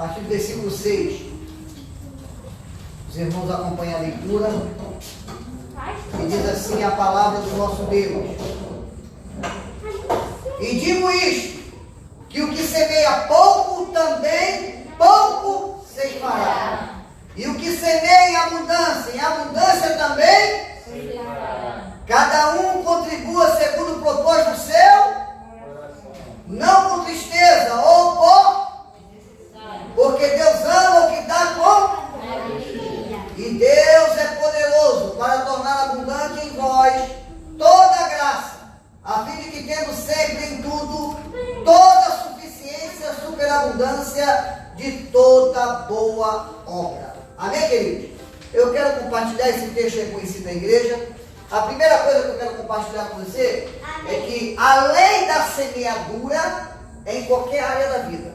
partir do versículo 6. Os irmãos acompanham a leitura. E diz assim a palavra do nosso Deus. E digo isto, que o que semeia pouco também pouco ceifará. E o que semeia em abundância também ceifará. Cada um contribua segundo o propósito seu, não com tristeza ou porque Deus ama o que dá com alegria. E Deus é poderoso para tornar abundante em vós toda a graça, a fim de que tendo sempre em tudo toda a suficiência, superabundância de toda boa obra. Amém, queridos? Eu quero compartilhar esse texto reconhecido na igreja. A primeira coisa que eu quero compartilhar com você é que a lei da semeadura é em qualquer área da vida.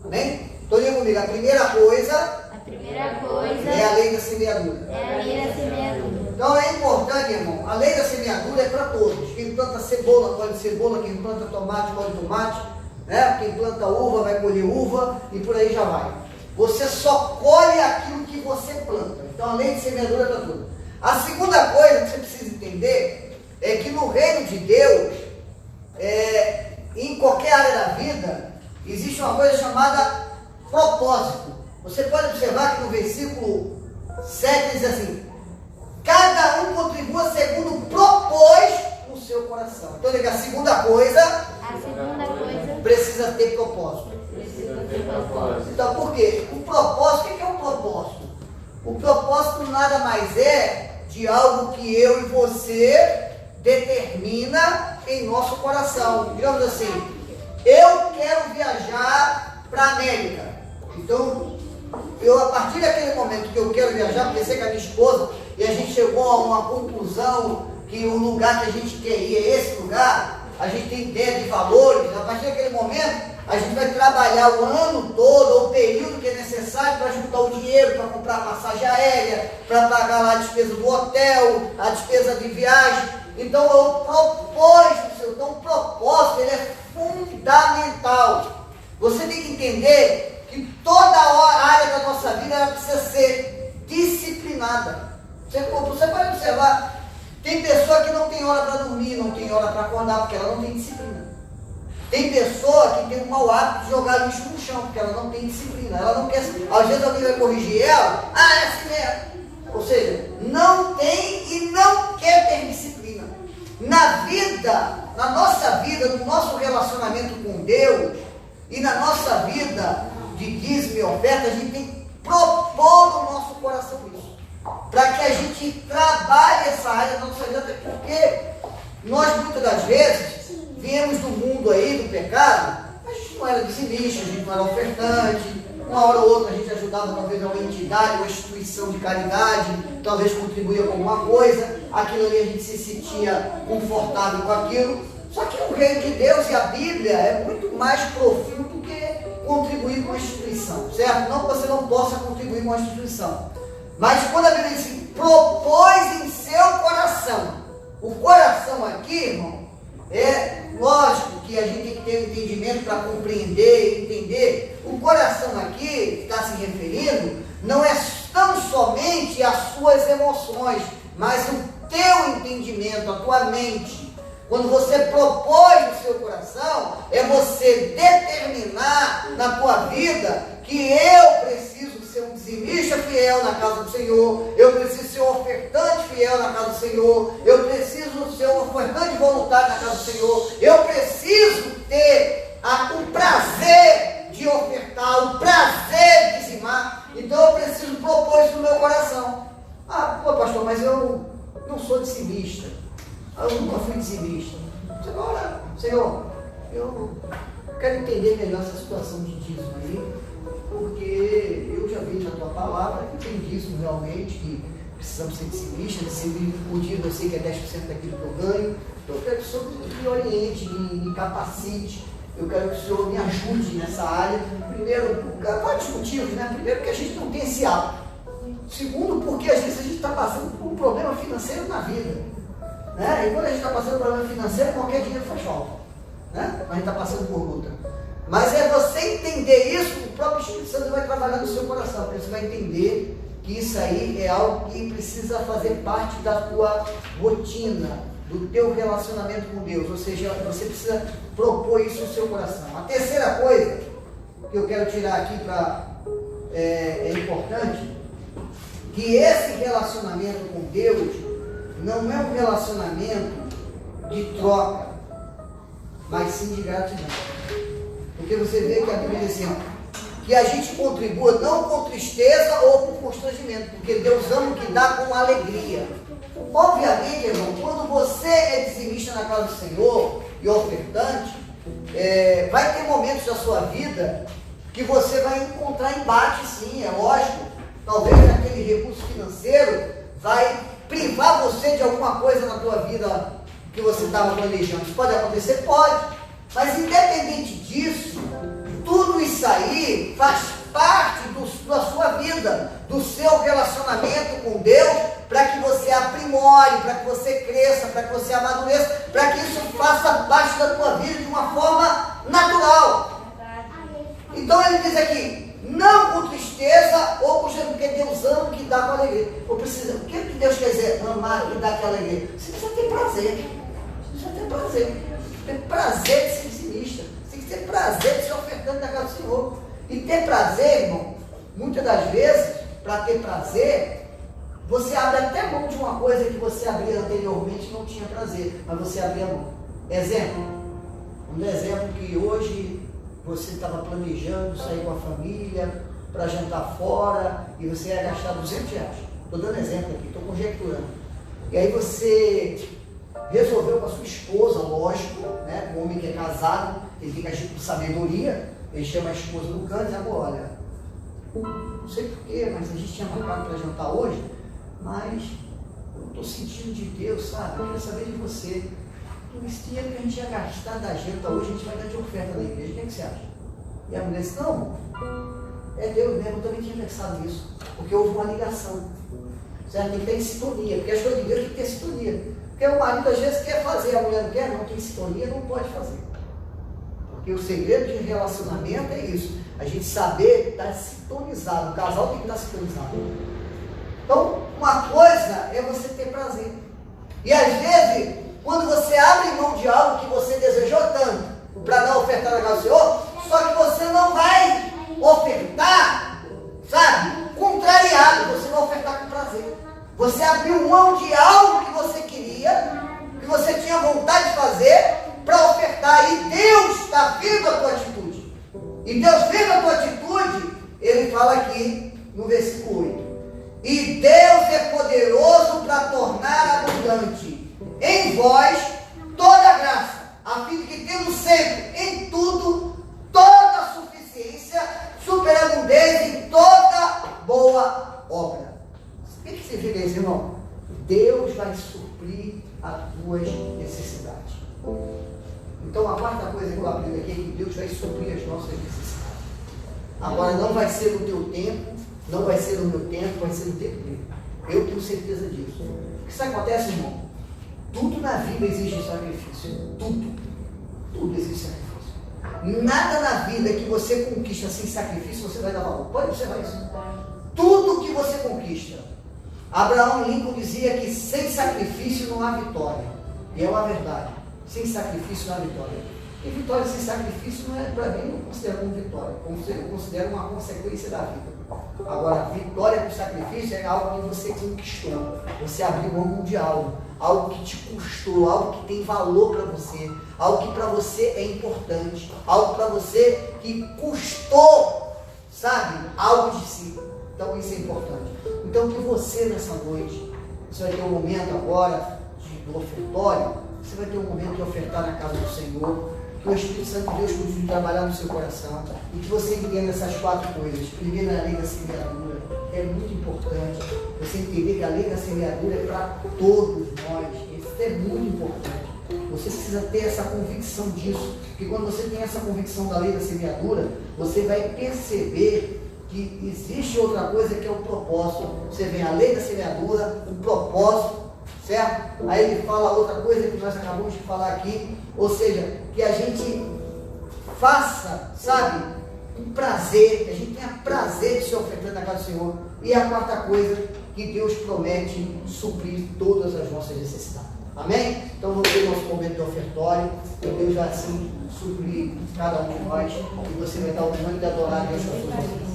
Amém? Estou lendo comigo. A primeira coisa é a lei da semeadura. Então é importante, irmão. A lei da semeadura é para todos. Quem planta cebola colhe cebola, quem planta tomate colhe tomate, né? Quem planta uva vai colher uva e por aí já vai. Você só colhe aquilo que você planta. Então a lei de semeadura é para todos. A segunda coisa que você precisa entender é que no reino de Deus, em qualquer área da vida, existe uma coisa chamada propósito. Você pode observar que no versículo 7 diz assim: cada um contribua segundo propôs no seu coração. Então, a segunda coisa precisa ter propósito. Então, por quê? O propósito, o que é um propósito? O propósito nada mais é de algo que eu e você determina em nosso coração. Digamos assim, eu quero viajar para a América. Então, a partir daquele momento que eu quero viajar, pensei com a minha esposa e a gente chegou a uma conclusão que o lugar que a gente quer ir é esse lugar, a gente tem ideia de valores. A partir daquele momento, a gente vai trabalhar o ano todo, ou o período que é necessário para juntar o dinheiro, para comprar a passagem aérea, para pagar lá a despesa do hotel, a despesa de viagem. Então, o propósito, ele é fundamental. Você tem que entender que toda a área da nossa vida ela precisa ser disciplinada. Você pode observar, tem pessoa que não tem hora para dormir, não tem hora para acordar, porque ela não tem disciplina. Tem pessoa que tem um mau hábito de jogar lixo no chão, porque ela não tem disciplina. Ela não quer, às vezes alguém vai corrigir ela, é assim mesmo. Ou seja, não tem e não quer ter disciplina. Na nossa vida, no nosso relacionamento com Deus e na nossa vida de dízimo e oferta, a gente tem que propor no nosso coração isso, para que a gente trabalhe essa área da nossa vida, porque nós muitas das vezes viemos do mundo aí, do pecado, a gente não era dizimista, a gente não era ofertante, uma hora ou outra a gente ajudava talvez uma entidade, uma instituição de caridade, talvez contribuía com alguma coisa, aquilo ali a gente se sentia confortável com aquilo. Só que o reino de Deus e a Bíblia é muito mais profundo que contribuir com a instituição, certo? Não que você não possa contribuir com a instituição, mas quando a Bíblia diz assim, propôs em seu coração, o coração aqui, irmão, é lógico que a gente tem que ter um entendimento para compreender e entender. O coração aqui, que está se referindo, não é tão somente as suas emoções, mas o teu entendimento, a tua mente. Quando você propõe no seu coração, é você determinar na tua vida que eu preciso ser um dizimista fiel na casa do Senhor, eu preciso ser um ofertante fiel na casa do Senhor, eu preciso ser um ofertante voluntário na casa do Senhor, eu preciso ter o prazer de ofertar, o prazer de dizimar. Então eu preciso propor isso no meu coração. Pastor, mas eu não sou dizimista, eu nunca fui dizimista. Senhor, eu quero entender melhor essa situação de dízimo aí, porque eu já vi na tua palavra que tem dízimo realmente, que precisamos ser dizimistas, o dízimo eu sei que é 10% daquilo que eu ganho. Então eu quero que o Senhor me oriente, me capacite, eu quero que o Senhor me ajude nessa área. Primeiro, por vários motivos, né? Primeiro, porque a gente não tem esse hábito. Segundo, porque às vezes a gente está passando por um problema financeiro na vida, né? E quando a gente está passando por um problema financeiro, qualquer dinheiro faz falta, né? Mas a gente está passando por luta. Mas é você entender isso próprio Espírito Santo vai trabalhar no seu coração, porque você vai entender que isso aí é algo que precisa fazer parte da tua rotina, do teu relacionamento com Deus, ou seja, você precisa propor isso no seu coração. A terceira coisa que eu quero tirar aqui é importante, que esse relacionamento com Deus não é um relacionamento de troca, mas sim de gratidão. Porque você vê que a Bíblia diz assim, que a gente contribua não com tristeza ou com constrangimento, porque Deus ama o que dá com alegria. Obviamente, irmão, quando você é dizimista na casa do Senhor e ofertante, vai ter momentos da sua vida que você vai encontrar embate, sim, é lógico. Talvez aquele recurso financeiro vai privar você de alguma coisa na tua vida que você estava planejando. Isso pode acontecer? Pode. Mas independente disso, tudo isso aí faz parte da sua vida, do seu relacionamento com Deus, para que você aprimore, para que você cresça, para que você amadureça, para que isso faça parte da tua vida de uma forma natural. Então ele diz aqui, não com tristeza ou com jeito, porque Deus ama que dá com alegria. O que Deus quer dizer? Amar que dá com alegria. Você precisa ter prazer. Você precisa ter prazer. Ter prazer de ser dizimista. Você tem que ter prazer de ser ofertante na casa do Senhor. E ter prazer, irmão, muitas das vezes, para ter prazer, você abre até mão de uma coisa que você abria anteriormente e não tinha prazer, mas você abria mão. Exemplo. Um exemplo que hoje você estava planejando sair com a família para jantar fora e você ia gastar R$200. Estou dando exemplo aqui, estou conjecturando. E aí você resolveu com a sua esposa, lógico, né? O homem que é casado, ele tem que agir com sabedoria, ele chama a esposa no canto e diz, amor, olha, não sei porquê, mas a gente tinha marcado para jantar hoje, mas eu estou sentindo de Deus, sabe? Eu quero saber de você. Esse dinheiro que a gente ia gastar da janta hoje, a gente vai dar de oferta na igreja. O que você acha? E a mulher disse, não, é Deus mesmo, eu também tinha pensado nisso, porque houve uma ligação, certo? Tem que ter sintonia, porque as coisas de Deus tem que ter sintonia. Porque o marido às vezes quer fazer, a mulher não quer, não tem sintonia, não pode fazer. Porque o segredo de relacionamento é isso, a gente saber estar sintonizado, o casal tem que estar sintonizado. Então, uma coisa é você ter prazer. E às vezes, quando você abre mão de algo que você desejou tanto para não ofertar na casa do Senhor, só que você não vai ofertar, sabe, contrariado, você vai ofertar com prazer. Você abriu mão de algo que você queria, que você tinha vontade de fazer, para ofertar. E Deus está vendo a tua atitude. E Deus vendo a tua atitude, ele fala aqui no versículo 8. E Deus é poderoso para tornar abundante em vós toda graça, a fim de que tendo sempre em tudo toda a suficiência, superabundez em toda boa obra. O que significa isso, irmão? Deus vai suprir as tuas necessidades. Então a quarta coisa que eu aprendi aqui é que Deus vai suprir as nossas necessidades. Agora não vai ser no teu tempo, não vai ser no meu tempo, vai ser no tempo dele. Eu tenho certeza disso. O que isso acontece, irmão? Tudo na vida exige sacrifício. Tudo exige sacrifício. Nada na vida que você conquista sem sacrifício, você vai dar valor. Pode observar isso. Tudo que você conquista. Abraão Lincoln dizia que sem sacrifício não há vitória. E é uma verdade. Sem sacrifício não há vitória. E vitória sem sacrifício não é, para mim, não considero como vitória. Eu considero uma consequência da vida. Agora, vitória com sacrifício é algo que você conquistou. Você abriu mão de algo que te custou, algo que tem valor para você, algo que para você é importante, algo para você que custou, sabe, algo de si. Então isso é importante. Então que você nessa noite, você vai ter um momento agora do ofertório, você vai ter um momento de ofertar na casa do Senhor, que o Espírito Santo de Deus continue trabalhar no seu coração, e que você entenda essas quatro coisas. Primeiro, a lei da semeadura, é muito importante você entender que a lei da semeadura é para todos nós, isso é muito importante. Você precisa ter essa convicção disso, porque quando você tem essa convicção da lei da semeadura, você vai perceber que existe outra coisa que é o propósito. Você vê a lei da semeadura, o propósito, certo? Aí ele fala outra coisa que nós acabamos de falar aqui, ou seja, que a gente faça, sabe, com prazer, que a gente tenha prazer de se ofertar na casa do Senhor. E a quarta coisa, que Deus promete suprir todas as nossas necessidades. Amém? Então vamos ter nosso momento de ofertório, e Deus vai assim suprir cada um de nós, e você vai dar o momento de adorar a Deus com a sua vida.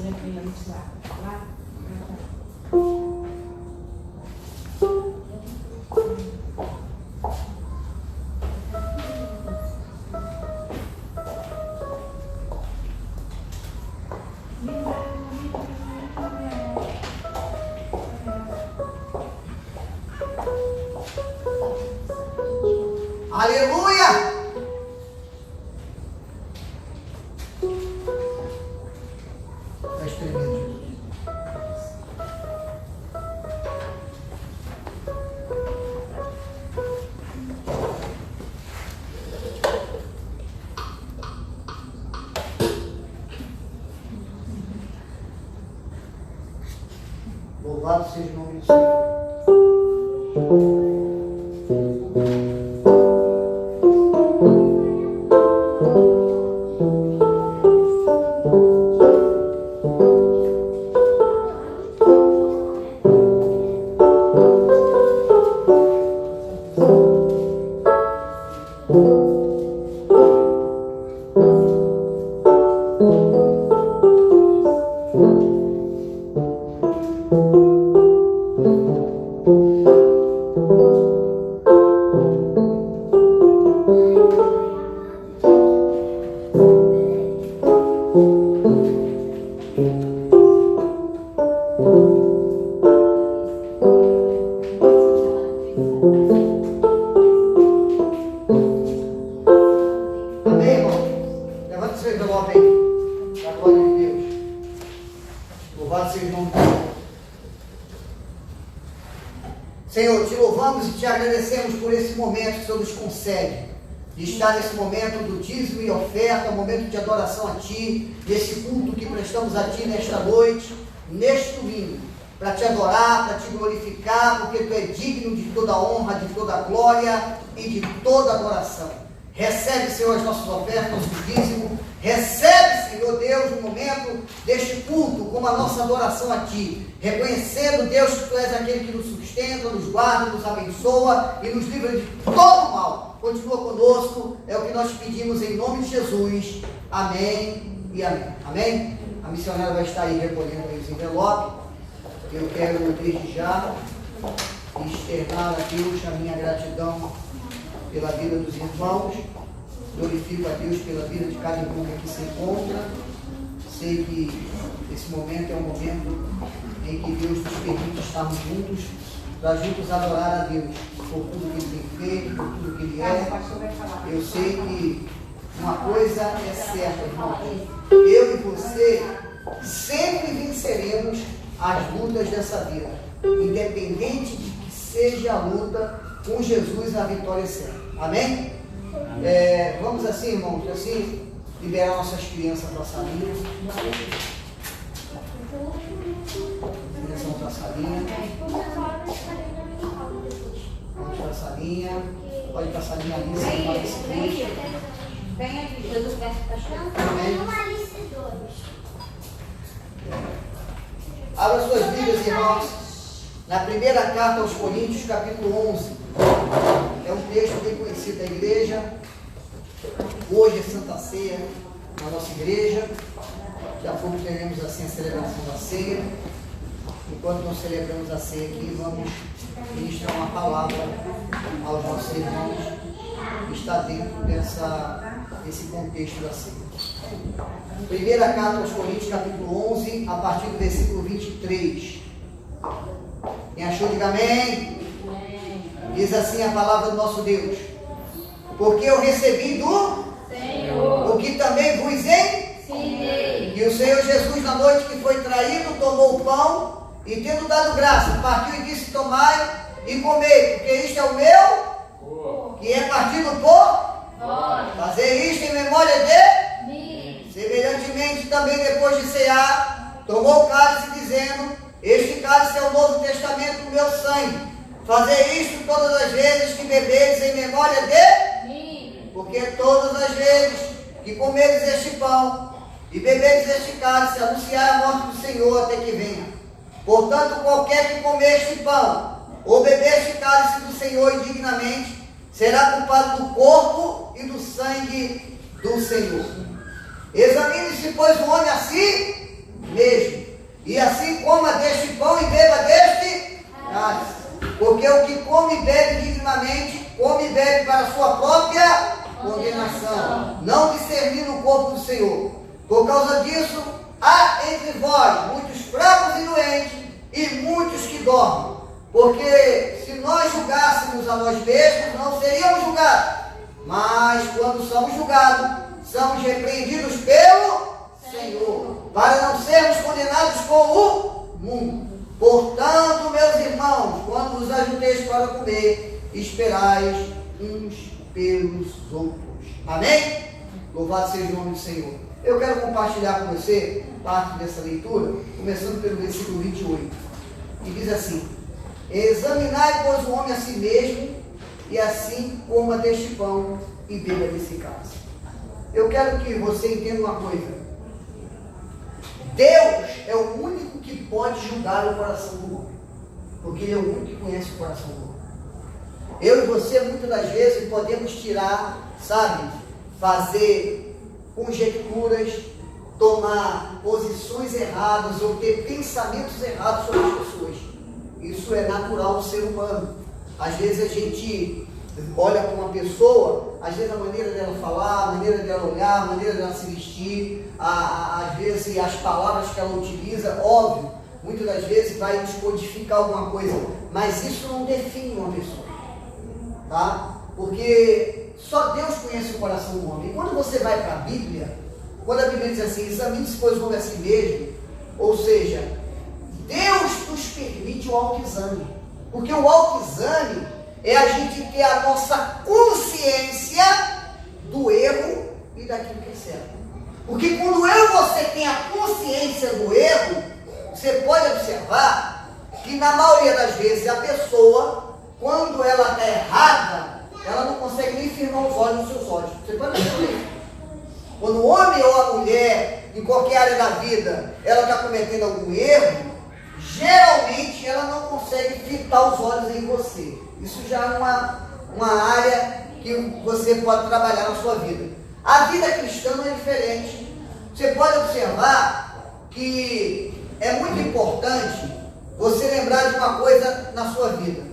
Aleluia! Está escrevendo, Jesus. Louvado seja o nome do Senhor. Senhor, te louvamos e te agradecemos por esse momento que o Senhor nos concede, de estar nesse momento do dízimo e oferta, momento de adoração a Ti, nesse culto que prestamos a Ti nesta noite, neste domingo, para Te adorar, para Te glorificar, porque Tu é digno de toda honra, de toda glória e de toda adoração. Recebe, Senhor, as nossas ofertas, nosso dízimo. Recebe, Senhor Deus, no momento deste culto, como a nossa adoração a Ti, reconhecendo, Deus, que Tu és aquele que nos sustenta, nos guarda, nos abençoa e nos livra de todo mal. Continua conosco, é o que nós pedimos em nome de Jesus. Amém e amém. Amém? A missionária vai estar aí recolhendo aí os envelopes. Eu quero, desde já, externar a Deus a minha gratidão pela vida dos irmãos. Glorifico a Deus pela vida de cada irmão que aqui se encontra. Sei que esse momento é um momento em que Deus nos permite estarmos juntos, para juntos adorar a Deus por tudo que Ele tem feito, por tudo que Ele é. Eu sei que uma coisa é certa, irmão. Eu e você sempre venceremos as lutas dessa vida, independente de que seja a luta, com Jesus a vitória é certa. Amém? Vamos assim, irmãos, assim, liberar nossas crianças para a salinha. Crianças para a salinha. Vamos para a salinha. Pode ir para a salinha ali, sem mais esse Vem aqui, Jesus quer que está chegando. Abra suas Bíblias, irmãos, na primeira carta aos Coríntios, capítulo 11. É um texto bem conhecido da igreja. Hoje é Santa Ceia na nossa igreja. Daqui a pouco teremos assim a celebração da ceia. Enquanto nós celebramos a ceia aqui, vamos ministrar uma palavra aos nossos irmãos que está dentro desse contexto da ceia. Primeira carta aos Coríntios, capítulo 11, a partir do versículo 23. Quem achou, diga amém. Diz assim a palavra do nosso Deus: porque eu recebi do Senhor o que também vos ensinei, que o Senhor Jesus, na noite que foi traído, tomou o pão e, tendo dado graça, partiu e disse: tomai e comei, porque isto é o meu, que é partido por vós. Fazer isto em memória de mim. Semelhantemente, também depois de cear, tomou o cálice, dizendo: este cálice é o novo testamento do meu sangue. Fazer isto todas as vezes que beberes em memória de mim. Porque todas as vezes que comeres este pão e beberes este cálice, anunciar a morte do Senhor até que venha. Portanto, qualquer que comer este pão, ou beber este cálice do Senhor indignamente, será culpado do corpo e do sangue do Senhor. Examine-se, pois, o homem a si mesmo, e assim coma deste pão e beba deste cálice. Porque o que come e bebe indignamente, come e bebe para a sua própria condenação, não discernindo o corpo do Senhor. Por causa disso, há entre vós muitos fracos e doentes, e muitos que dormem. Porque se nós julgássemos a nós mesmos, não seríamos julgados. Mas quando somos julgados, somos repreendidos pelo Senhor, para não sermos condenados com o mundo. Portanto, meus irmãos, quando vos ajunteis para comer, esperais uns pelos outros. Amém? Louvado seja o nome do Senhor. Eu quero compartilhar com você parte dessa leitura, começando pelo versículo 28, que diz assim: examinai, pois, o homem a si mesmo, e assim coma deste pão e beba desse cálice. Eu quero que você entenda uma coisa. Deus é o único que pode julgar o coração do homem, porque Ele é o único que conhece o coração do homem. Eu e você, muitas das vezes, podemos tirar, sabe, fazer conjecturas, tomar posições erradas ou ter pensamentos errados sobre as pessoas. Isso é natural do ser humano. Às vezes a gente olha para uma pessoa, às vezes a maneira dela falar, a maneira dela olhar, a maneira dela se vestir, às vezes as palavras que ela utiliza, óbvio, muitas das vezes vai descodificar alguma coisa, mas isso não define uma pessoa, tá? Porque só Deus conhece o coração do homem. E quando você vai para a Bíblia, quando a Bíblia diz assim, examine-se, pois, o homem a si mesmo, ou seja, Deus nos permite o autoexame, porque o autoexame é a gente ter a nossa consciência do erro e daquilo que é certo. Porque quando eu e você tem a consciência do erro, você pode observar que na maioria das vezes a pessoa, quando ela está errada, ela não consegue nem firmar os olhos nos seus olhos. Você pode perceber isso? Quando o homem ou a mulher, em qualquer área da vida, ela está cometendo algum erro, geralmente ela não consegue fitar os olhos em você. Isso já é uma área que você pode trabalhar na sua vida. A vida cristã não é diferente. Você pode observar que é muito importante você lembrar de uma coisa na sua vida.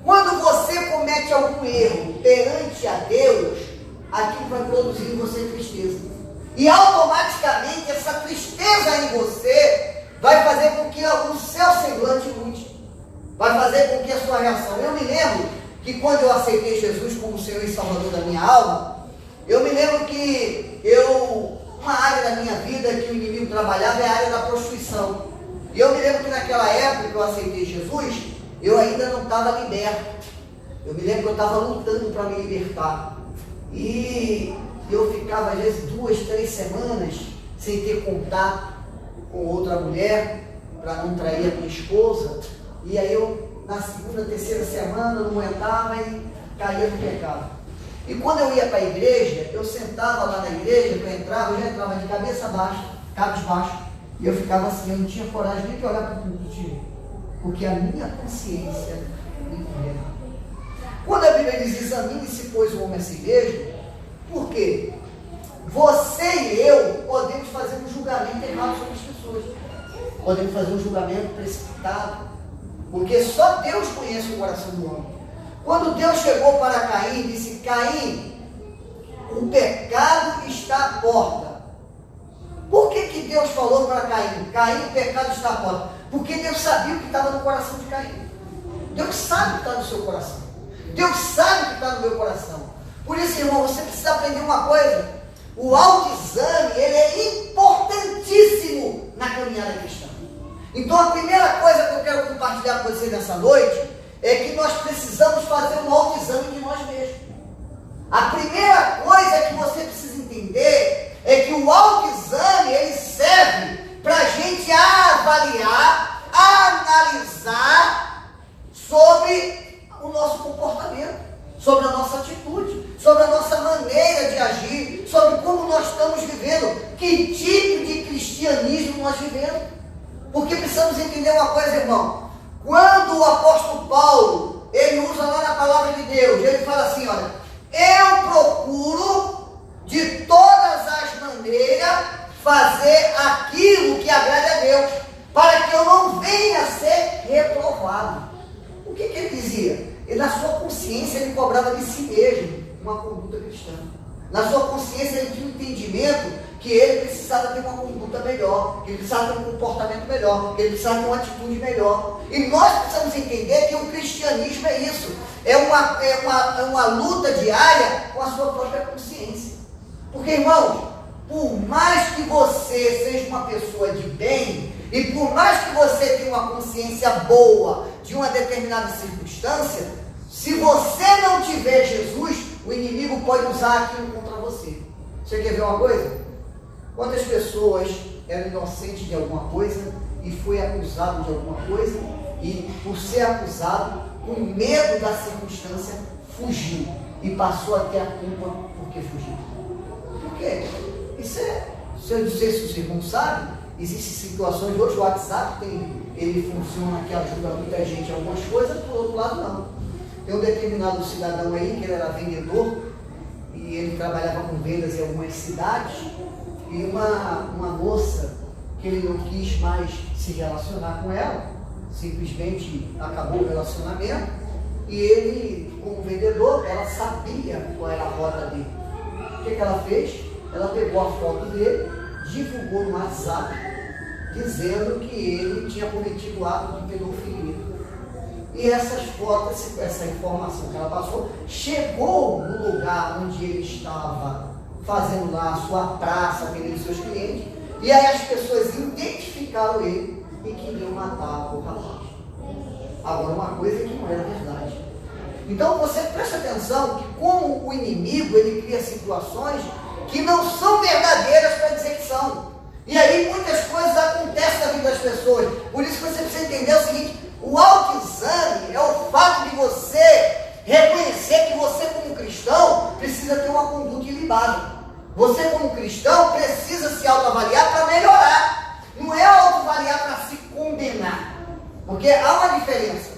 Quando você comete algum erro perante a Deus, aquilo vai produzir em você tristeza. E automaticamente essa tristeza em você vai fazer com que o seu semblante mude. Vai fazer com que a sua reação... Eu me lembro que quando eu aceitei Jesus como Senhor e Salvador da minha alma, eu me lembro que uma área da minha vida que o inimigo trabalhava é a área da prostituição. E eu me lembro que naquela época que eu aceitei Jesus, eu ainda não estava liberto. Eu me lembro que eu estava lutando para me libertar. E eu ficava às vezes 2, 3 semanas sem ter contato com outra mulher, para não trair a minha esposa. E aí eu, na segunda, terceira semana, não aguentava e caía no pecado. E quando eu ia para a igreja, eu sentava lá na igreja, eu já entrava de cabeça baixa, cabisbaixo, e eu ficava assim, eu não tinha coragem nem de olhar para o púlpito, porque a minha consciência me condenava. Quando a Bíblia diz, examine-se, pois, o homem a si mesmo, por quê? Você e eu podemos fazer um julgamento errado sobre as pessoas. Podemos fazer um julgamento precipitado, porque só Deus conhece o coração do homem. Quando Deus chegou para Caim e disse, Caim, o pecado está à porta. Por que Deus falou para Caim, Caim, o pecado está à porta? Porque Deus sabia o que estava no coração de Caim. Deus sabe o que está no seu coração. Deus sabe o que está no meu coração. Por isso, irmão, você precisa aprender uma coisa. O autoexame, ele é importantíssimo na caminhada cristã. Então, a primeira coisa que eu quero compartilhar com você nessa noite é que nós precisamos fazer um autoexame de nós mesmos. A primeira coisa que você precisa entender é que o autoexame, ele serve para a gente avaliar, analisar sobre o nosso comportamento, sobre a nossa atitude, sobre a nossa maneira de agir, sobre como nós estamos vivendo, que tipo de cristianismo nós vivemos. Porque precisamos entender uma coisa, irmão. Quando o apóstolo Paulo, ele usa lá na palavra de Deus, ele fala assim, olha, eu procuro de todas as maneiras fazer aquilo que agrade a Deus, para que eu não venha a ser reprovado. O que ele dizia? E na sua consciência ele cobrava de si mesmo uma conduta cristã. Na sua consciência ele tinha um entendimento que ele precisava ter uma conduta melhor, que ele precisava ter um comportamento melhor, que ele precisava ter uma atitude melhor. E nós precisamos entender que o cristianismo é isso, é uma luta diária com a sua própria consciência. Porque, irmão, por mais que você seja uma pessoa de bem, e por mais que você tenha uma consciência boa de uma determinada circunstância, se você não tiver Jesus, o inimigo pode usar aquilo contra você. Você quer ver uma coisa? Quantas pessoas eram inocentes de alguma coisa e foi acusado de alguma coisa e, por ser acusado, com medo da circunstância, fugiu e passou a ter a culpa porque fugiu. Por quê? Isso é, se eu dizer se os irmãos sabem, existem situações, hoje o WhatsApp ele funciona que ajuda muita gente em algumas coisas, por outro lado não. Tem um determinado cidadão aí que ele era vendedor e ele trabalhava com vendas em algumas cidades. E uma moça que ele não quis mais se relacionar com ela, simplesmente acabou o relacionamento, e ele, como vendedor, ela sabia qual era a rota dele. O que ela fez? Ela pegou a foto dele, divulgou no WhatsApp, dizendo que ele tinha cometido o ato de pedofilia. E essas fotos, essa informação que ela passou, chegou no lugar onde ele estava fazendo lá a sua praça, atendendo seus clientes, e aí as pessoas identificaram ele e queriam matar o rapaz. Agora, uma coisa que não era verdade. Então você preste atenção que como o inimigo, ele cria situações que não são verdadeiras para dizer que são. E aí muitas coisas acontecem na vida das pessoas. Por isso que você precisa entender o seguinte: o autoexame é o fato de você reconhecer que você, como cristão, precisa ter uma conduta ilibada. Você, como cristão, precisa se autoavaliar para melhorar. Não é autoavaliar para se condenar. Porque há uma diferença.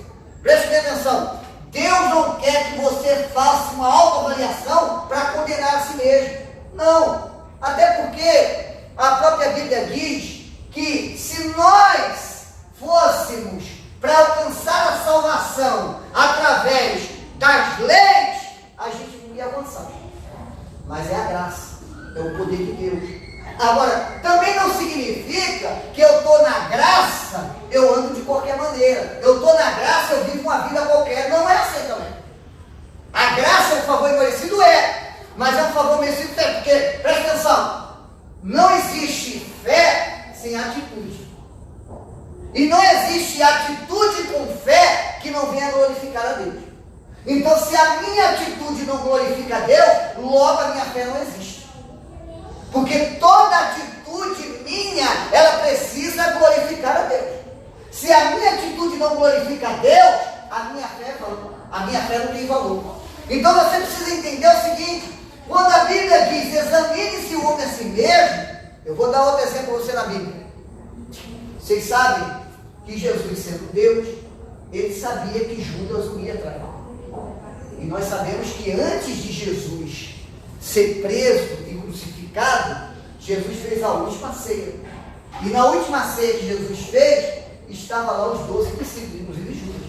Preste bem atenção. Deus não quer que você faça uma autoavaliação para condenar a si mesmo. Não. Até porque a própria Bíblia diz que se nós fôssemos para alcançar a salvação através das leis, a gente não ia avançar. Mas é a graça, é o poder de Deus. Agora, também não significa que eu estou na graça, eu ando de qualquer maneira. Eu estou na graça, eu vivo uma vida qualquer. Não é assim também. A graça é um favor imerecido, mas é um favor merecido, porque, presta atenção, não existe fé sem atitude. E não existe atitude com fé que não venha glorificar a Deus. Então, se a minha atitude não glorifica a Deus, logo a minha fé não existe. Porque toda atitude minha, ela precisa glorificar a Deus. Se a minha atitude não glorifica a Deus, a minha fé não tem valor. Então você precisa entender o seguinte: quando a Bíblia diz, examine-se o homem a si mesmo, eu vou dar outro exemplo para você na Bíblia. Vocês sabem que Jesus, sendo Deus, ele sabia que Judas o ia trair. E nós sabemos que antes de Jesus ser preso e crucificado, Jesus fez a última ceia. E na última ceia que Jesus fez, estava lá os 12 discípulos, inclusive Judas.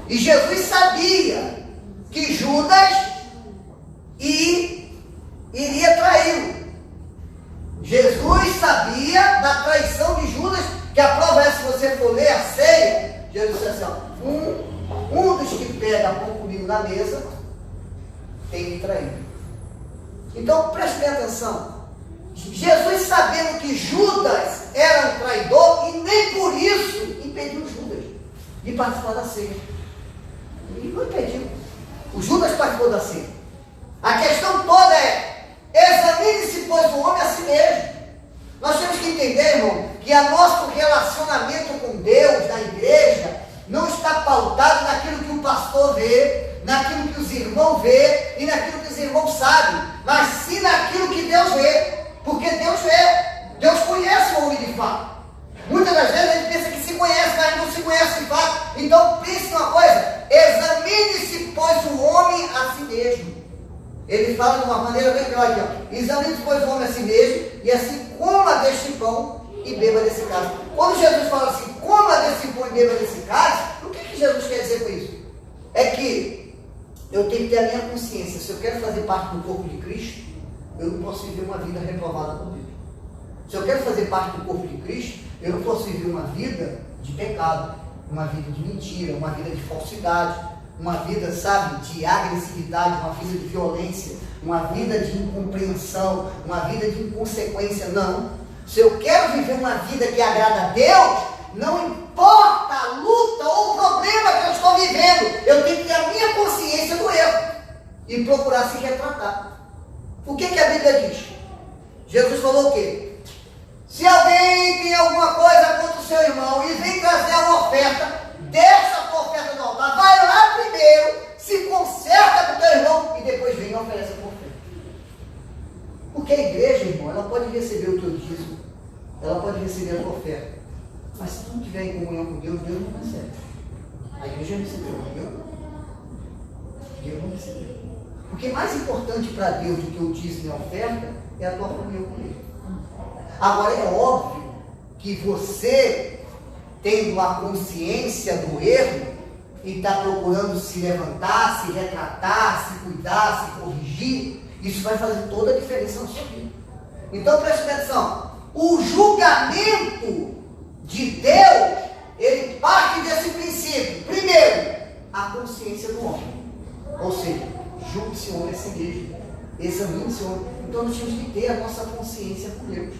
E Jesus sabia que Judas iria traí-lo. Jesus sabia da traição de Judas, que a prova é, se você for ler a ceia, Jesus disse assim, ó, um dos que pega pão comigo na mesa, tem que trair. Então, preste bem atenção. Jesus, sabendo que Judas era um traidor, e nem por isso impediu Judas de participar da ceia. E não impediu. O Judas participou da ceia. A questão toda é, examine-se, pois, o homem a si mesmo. Nós temos que entender, irmão, que o nosso relacionamento com Deus, na igreja, não está pautado naquilo que o pastor vê, naquilo que os irmãos vê e naquilo que os irmãos sabem, mas sim naquilo que Deus vê. Porque Deus vê, Deus conhece o homem Então pense uma coisa, examine-se, pois, o homem a si mesmo. Ele fala de uma maneira bem clara aqui, ó. Examine-se, pois, o homem a si mesmo, e assim coma deste pão e beba desse cálice. Quando Jesus fala assim, coma desse pão e beba desse cálice, o que Jesus quer dizer com isso? É que eu tenho que ter a minha consciência. Se eu quero fazer parte do corpo de Cristo, eu não posso viver uma vida reprovada por Deus. Se eu quero fazer parte do corpo de Cristo, eu não posso viver uma vida de pecado, uma vida de mentira, uma vida de falsidade, uma vida, sabe, de agressividade, uma vida de violência, uma vida de incompreensão, uma vida de inconsequência. Não. Se eu quero viver uma vida que agrada a Deus, não importa a luta ou o problema que eu estou vivendo, eu tenho que ter a minha consciência do erro e procurar se retratar. O que a Bíblia diz? Jesus falou o quê? Se alguém tem alguma coisa contra o seu irmão e vem trazer uma oferta, deixa a tua oferta no altar, vai lá primeiro, se conserta com o teu irmão e depois vem e oferece a tua oferta. Porque a igreja, irmão, ela pode receber o teu dízimo, ela pode receber a tua oferta, mas se tu não estiver em comunhão com Deus, Deus não recebe. A igreja recebeu, Deus não recebeu. O que é mais importante para Deus do que o dízimo e a oferta é a tua comunhão com Ele. Agora é óbvio que você, tendo a consciência do erro e está procurando se levantar, se retratar, se cuidar, se corrigir, isso vai fazer toda a diferença na sua vida. Então preste atenção, o julgamento de Deus, ele parte desse princípio. Primeiro, a consciência do homem. Ou seja, julgue-se o homem a si mesmo, examine-se o homem. Então nós temos que ter a nossa consciência com Deus.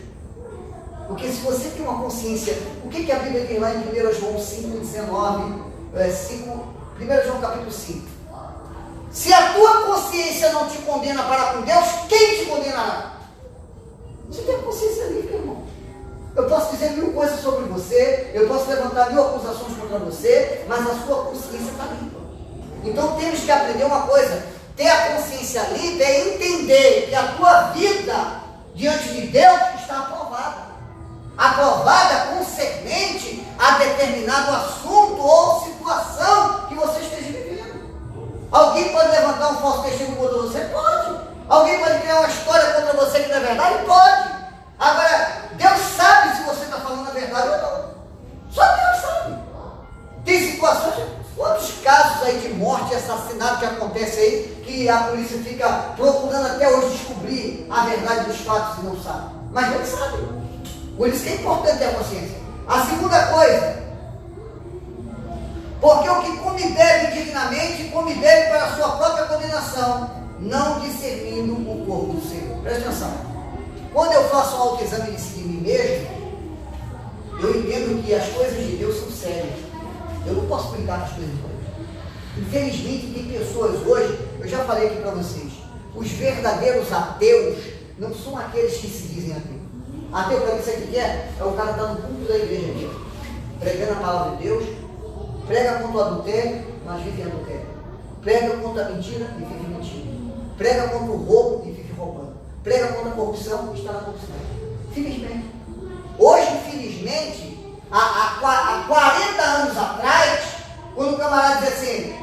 Porque se você tem uma consciência, o que a Bíblia tem lá em 1 João 5,19, 1 João capítulo 5? Se a tua consciência não te condena para com Deus, quem te condenará? Você tem a consciência livre, irmão. Eu posso dizer 1000 coisas sobre você, eu posso levantar 1000 acusações contra você, mas a sua consciência está limpa. Então temos que aprender uma coisa, ter a consciência limpa é entender que a tua vida diante de Deus está aprovada. Aprovada concernente a determinado assunto ou situação que você esteja vivendo. Alguém pode levantar um falso testemunho contra você? Pode. Alguém pode criar uma história contra você que não é verdade? Pode. Agora, Deus sabe se você está falando a verdade ou não. Só Deus sabe. Tem situações, quantos casos aí de morte e assassinato que acontece aí, que a polícia fica procurando até hoje descobrir a verdade dos fatos e não sabe. Mas Deus sabe. Por isso que é importante ter a consciência. A segunda coisa, porque o que come e bebe indignamente, come e bebe para a sua própria condenação, não discernindo o corpo do Senhor. Presta atenção. Quando eu faço um autoexame de mim mesmo, eu entendo que as coisas de Deus são sérias. Eu não posso brincar com as coisas de Deus. Infelizmente, tem pessoas hoje, eu já falei aqui para vocês, os verdadeiros ateus não são aqueles que se dizem ateus. Ateu, para mim, sabe o que é? É o cara que está no púlpito da igreja aqui, pregando a palavra de Deus, prega contra o adultério, mas vive adultério. Prega contra a mentira e vive mentira. Prega contra o roubo e vive roubando. Prega contra a corrupção e está na corrupção. Felizmente. Hoje, infelizmente, há 40 anos atrás, quando o camarada dizia assim,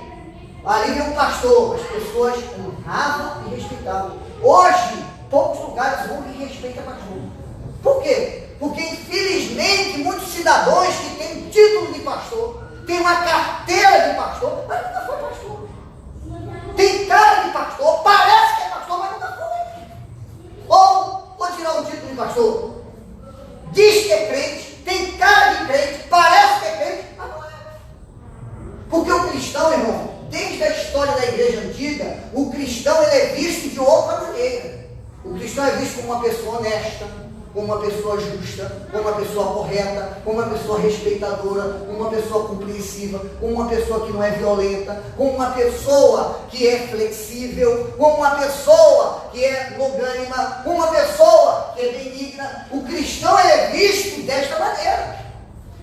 ali vem um pastor, as pessoas honravam e respeitavam. Hoje, poucos lugares honram e respeitam pastor. Por quê? Porque, infelizmente, muitos cidadãos que têm título de pastor, têm uma carteira de pastor, mas nunca foi pastor. Tem cara de pastor, parece que é pastor, mas nunca foi. Ou, vou tirar o título de pastor, diz que é crente, tem cara de crente, parece que é crente, mas não é. Porque o cristão, irmão, desde a história da igreja antiga, o cristão ele é visto de outra maneira. O cristão é visto como uma pessoa honesta, como uma pessoa justa, como uma pessoa correta, como uma pessoa respeitadora, como uma pessoa compreensiva, como uma pessoa que não é violenta, como uma pessoa que é flexível, como uma pessoa que é longânima, como uma pessoa que é benigna. O cristão é visto desta maneira.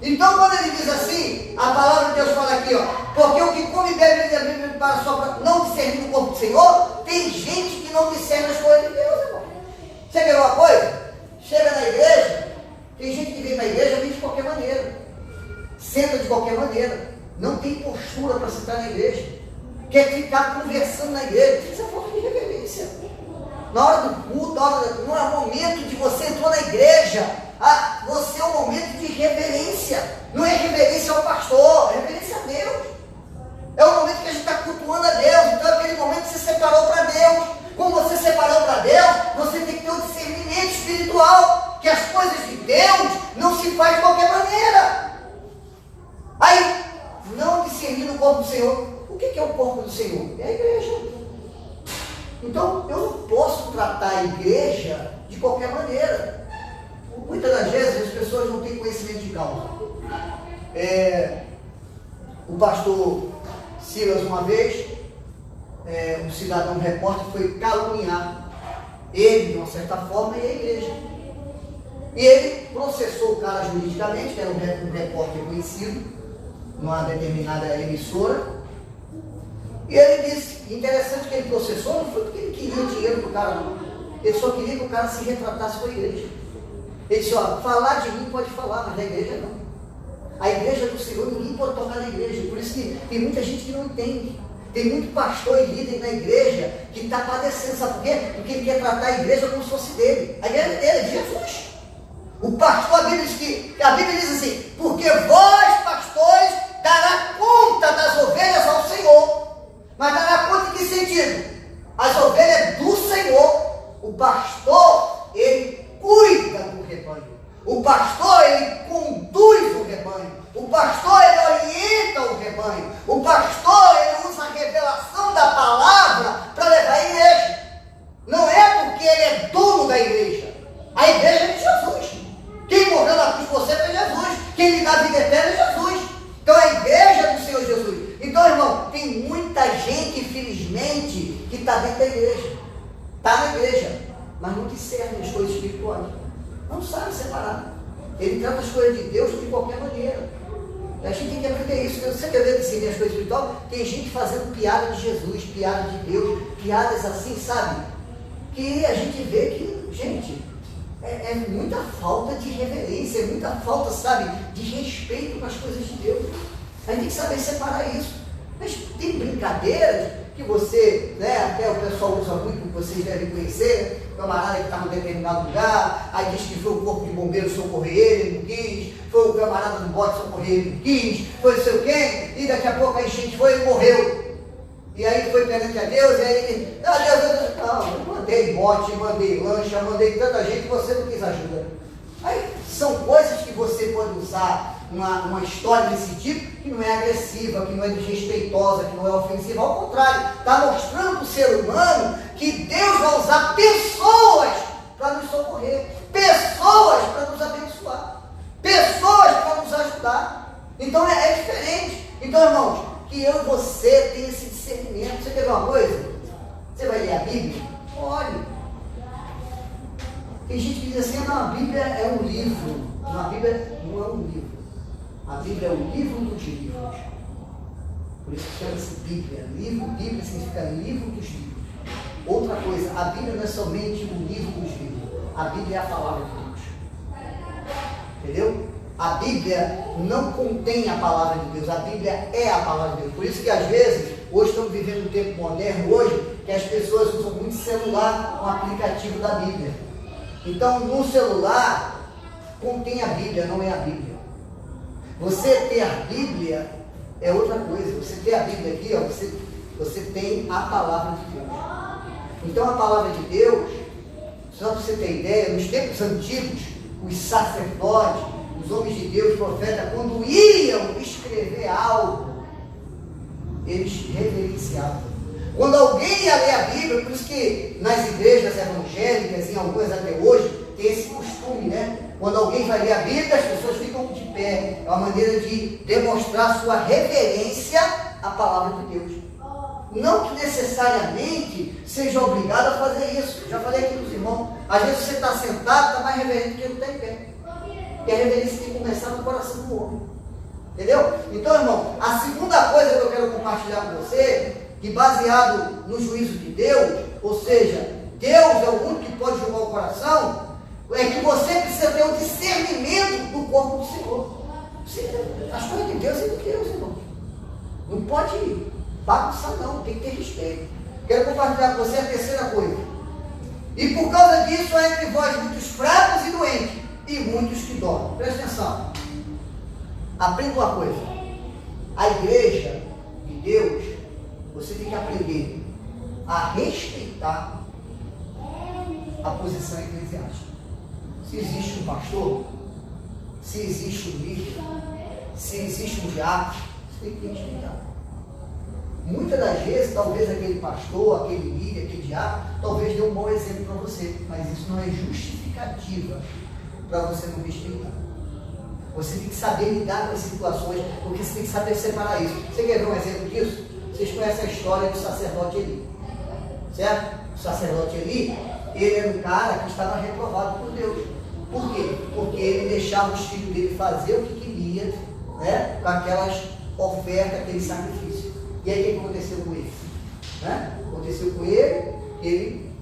Então, quando ele diz assim, a palavra de Deus fala aqui, ó, porque o que come e bebe para a sua não discernir o corpo do Senhor, tem gente que não discerne as coisas de Deus, irmão. Você quer uma coisa? Chega na igreja, tem gente que vem na igreja, vem de qualquer maneira, senta de qualquer maneira, não tem postura para sentar na igreja, quer ficar conversando na igreja. Isso é falta de reverência. Na hora do culto, não é o momento de você entrar na igreja, você é um momento de reverência. Não é reverência ao pastor, é reverência a Deus. É o momento que a gente está cultuando a Deus. Então é aquele momento que você separou para Deus. Como você separou para Deus, você tem que ter um discernimento espiritual, que as coisas de Deus não se faz de qualquer maneira. Aí, não discernir o corpo do Senhor. O que é o corpo do Senhor? É a igreja. Então, eu não posso tratar a igreja de qualquer maneira. Muitas das vezes as pessoas não têm conhecimento de causa. O pastor Silas, uma vez, um cidadão repórter foi caluniar ele, de uma certa forma, e a igreja. E ele processou o cara juridicamente, que era um repórter conhecido, numa determinada emissora. E ele disse, interessante que ele processou, não foi porque ele queria dinheiro do cara, não. Ele só queria que o cara se retratasse com a igreja. Ele disse, falar de mim pode falar, mas da igreja não. A igreja do Senhor, ninguém pode tocar na igreja. Por isso que tem muita gente que não entende. Tem muito pastor e líder na igreja que está padecendo, sabe por quê? Porque ele quer tratar a igreja como se fosse dele. A igreja dele é de Jesus. O pastor, a Bíblia diz assim, porque vós, pastores, dará conta das ovelhas ao Senhor. Mas dará conta em que sentido? As ovelhas do Senhor. O pastor, ele cuida do rebanho. O pastor, ele conduz o rebanho. O pastor, ele orienta o rebanho. O pastor, ele usa a revelação da palavra para levar a igreja. Não é porque ele é dono da igreja. A igreja é de Jesus. Quem morreu na cruz por você foi Jesus. Quem lhe dá a vida eterna é Jesus. Então a igreja é do Senhor Jesus. Então, irmão, tem muita gente, infelizmente, que está dentro da igreja. Está na igreja, mas não discerne as coisas espirituais. Não sabe separar. Ele trata as coisas de Deus de qualquer maneira. A gente tem que aprender isso. Você quer ver discernir as coisas espirituais? Tem gente fazendo piada de Jesus, piada de Deus, piadas assim, sabe? Que a gente vê que, gente, é muita falta de reverência, é muita falta, sabe, de respeito com as coisas de Deus. A gente tem que saber separar isso. Mas tem brincadeiras que você, até o pessoal usa muito, que vocês devem conhecer, o camarada que estava em determinado lugar, aí diz que foi o corpo de bombeiro socorrer ele não quis, foi o camarada do bote socorrer ele não quis, foi não sei o quê, e daqui a pouco a enchente foi e morreu. E aí foi perante a Deus, e aí ele, Deus, não, eu mandei bote, mandei lancha, mandei tanta gente, você não quis ajuda. Aí são coisas que você pode usar uma história desse tipo, que não é agressiva, que não é desrespeitosa, que não é ofensiva, ao contrário, está mostrando para o ser humano que Deus vai usar pessoas para nos socorrer, pessoas para nos abençoar, pessoas para nos ajudar. Então é diferente. Então, irmãos, que eu e você tenham esse discernimento. Você quer ver uma coisa? Você vai ler a Bíblia? Olhe. Tem gente que diz assim, não, a Bíblia é um livro. Não, a Bíblia não é um livro. A Bíblia é o livro dos livros. Por isso que chama-se Bíblia. Bíblia significa livro dos livros. Outra coisa, a Bíblia não é somente o livro dos livros. A Bíblia é a palavra de Deus. Entendeu? A Bíblia não contém a palavra de Deus. A Bíblia é a palavra de Deus. Por isso que às vezes, hoje estamos vivendo um tempo moderno, hoje, que as pessoas usam muito celular com o aplicativo da Bíblia. Então, no celular, contém a Bíblia, não é a Bíblia. Você ter a Bíblia é outra coisa. Você ter a Bíblia aqui, você tem a palavra de Deus. Então a palavra de Deus, só para você ter ideia, nos tempos antigos, os sacerdotes, os homens de Deus, profetas, quando iam escrever algo, eles reverenciavam. Quando alguém ia ler a Bíblia, por isso que nas igrejas evangélicas, em algumas até hoje, tem esse costume, Quando alguém vai ler a Bíblia, as pessoas ficam de pé. É uma maneira de demonstrar sua reverência à palavra de Deus. Não que necessariamente seja obrigado a fazer isso. Já falei aqui para os irmãos. Às vezes você está sentado, está mais reverente do que não está em pé. E a reverência tem que começar no coração do homem. Entendeu? Então, irmão, a segunda coisa que eu quero compartilhar com você, que baseado no juízo de Deus, ou seja, Deus é o único que pode julgar o coração, é que você precisa ter o discernimento do corpo do Senhor. As coisas de Deus é de Deus, irmão. Não pode bagunçar não, tem que ter respeito. Quero compartilhar com você a terceira coisa. E por causa disso há entre vós muitos fracos e doentes, e muitos que dormem. Presta atenção. Aprenda uma coisa. A igreja de Deus, você tem que aprender a respeitar a posição eclesiástica. Se existe um pastor, se existe um líder, se existe um diácono, você tem que respeitar. Muitas das vezes, talvez aquele pastor, aquele líder, aquele diácono, talvez dê um bom exemplo para você, mas isso não é justificativa para você não respeitar. Você tem que saber lidar com as situações, porque você tem que saber separar isso. Você quer ver um exemplo disso? Vocês conhecem a história do sacerdote Eli, certo? O sacerdote Eli, ele era um cara que estava reprovado por Deus. Por quê? Porque ele deixava os filhos dele fazer o que queria, né? Com aquelas ofertas, aquele sacrifício. E aí o que aconteceu com ele? Né? Aconteceu com ele, ele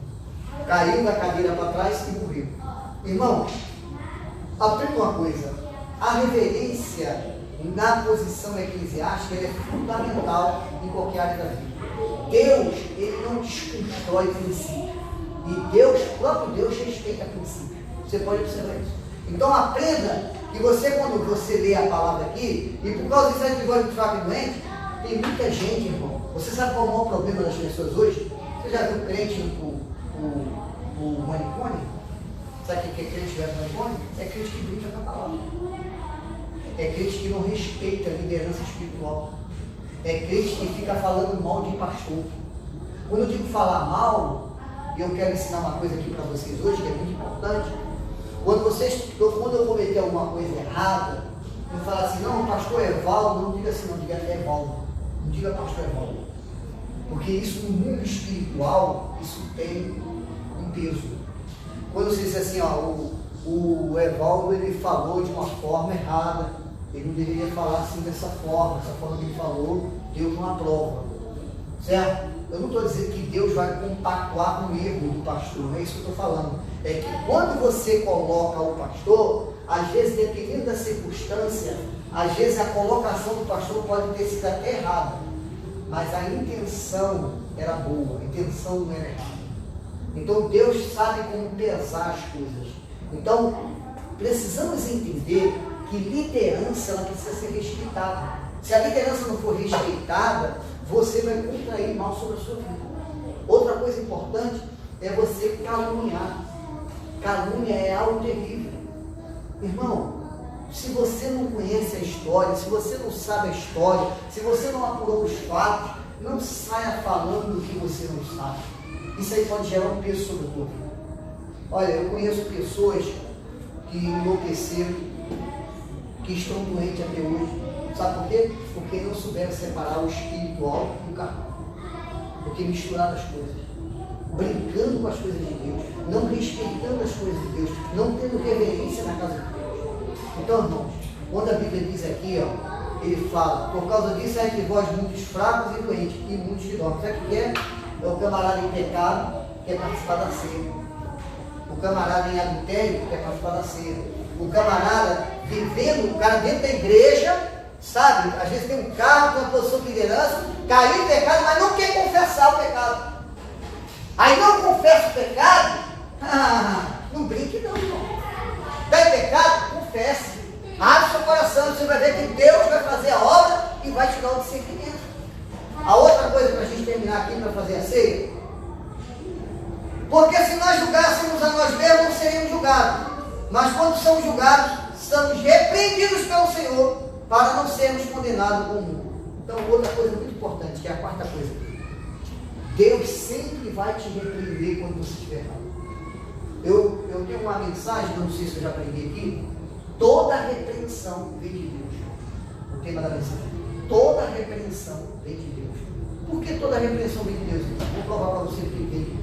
caiu da cadeira para trás e morreu. Irmão, aprenda uma coisa. A reverência na posição eclesiástica é fundamental em qualquer área da vida. Deus, ele não desconstrói princípio. E Deus, o próprio Deus, respeita princípio. Você pode observar isso. Então aprenda que você, quando você lê a palavra aqui, e por causa disso entre vós muito fraco e doente, tem muita gente, irmão. Você sabe qual é o maior problema das pessoas hoje? Você já viu crente no manicômio? Sabe o que é crente que vai no manicômio? É crente que brinca com a palavra. É crente que não respeita a liderança espiritual. É crente que fica falando mal de pastor. Quando eu digo falar mal, e eu quero ensinar uma coisa aqui para vocês hoje, que é muito importante. Quando eu cometer alguma coisa errada, eu falo assim, não, pastor Evaldo, não diga assim, não, diga Evaldo. Não diga pastor Evaldo. Porque isso no mundo espiritual, isso tem um peso. Quando você diz assim, ó, o Evaldo, ele falou de uma forma errada, ele não deveria falar assim dessa forma que ele falou, Deus não aprova. Certo? Eu não estou dizendo que Deus vai compactuar com o erro do pastor, não é isso que eu estou falando. É que quando você coloca o pastor, às vezes, dependendo da circunstância, às vezes a colocação do pastor pode ter sido até errada, mas a intenção era boa, a intenção não era errada. Então Deus sabe como pesar as coisas. Então, precisamos entender que liderança ela precisa ser respeitada. Se a liderança não for respeitada, você vai contrair mal sobre a sua vida. Outra coisa importante é você caluniar. Calúnia é algo terrível. Irmão, se você não conhece a história, se você não sabe a história, se você não apurou os fatos, não saia falando o que você não sabe. Isso aí pode gerar um peso sobre a tua vida. Olha, eu conheço pessoas que enlouqueceram, que estão doentes até hoje. Sabe por quê? Porque não souberam separar o espiritual do carnal. Porque misturaram as coisas. Brincando com as coisas de Deus. Não respeitando as coisas de Deus. Não tendo reverência na casa de Deus. Então, irmãos, quando a Bíblia diz aqui, ó, ele fala, por causa disso há entre vós muitos fracos e doentes, e muitos que dormem. Sabe o que é? É o camarada em pecado que quer participar da ceia. O camarada em adultério que quer participar da ceia. O camarada vivendo, o cara dentro da igreja, sabe? Às vezes tem um cargo, tem uma posição de liderança, caiu em pecado, mas não quer confessar o pecado. Aí não confessa o pecado, não brinque não, irmão. Está em pecado? Confesse. Abre seu coração, você vai ver que Deus vai fazer a obra e vai te dar o discernimento. A outra coisa para a gente terminar aqui para fazer a ceia, porque se nós julgássemos a nós mesmos, não seríamos julgados. Mas quando somos julgados, somos repreendidos pelo Senhor para não sermos condenados com o mundo. Então, outra coisa muito importante, que é a quarta coisa. Deus sempre vai te repreender quando você estiver errado. Eu tenho uma mensagem, não sei se eu já aprendi aqui. Toda repreensão vem de Deus. O tema da mensagem. Toda repreensão vem de Deus. Por que toda repreensão vem de Deus? Vou provar para você o que vem.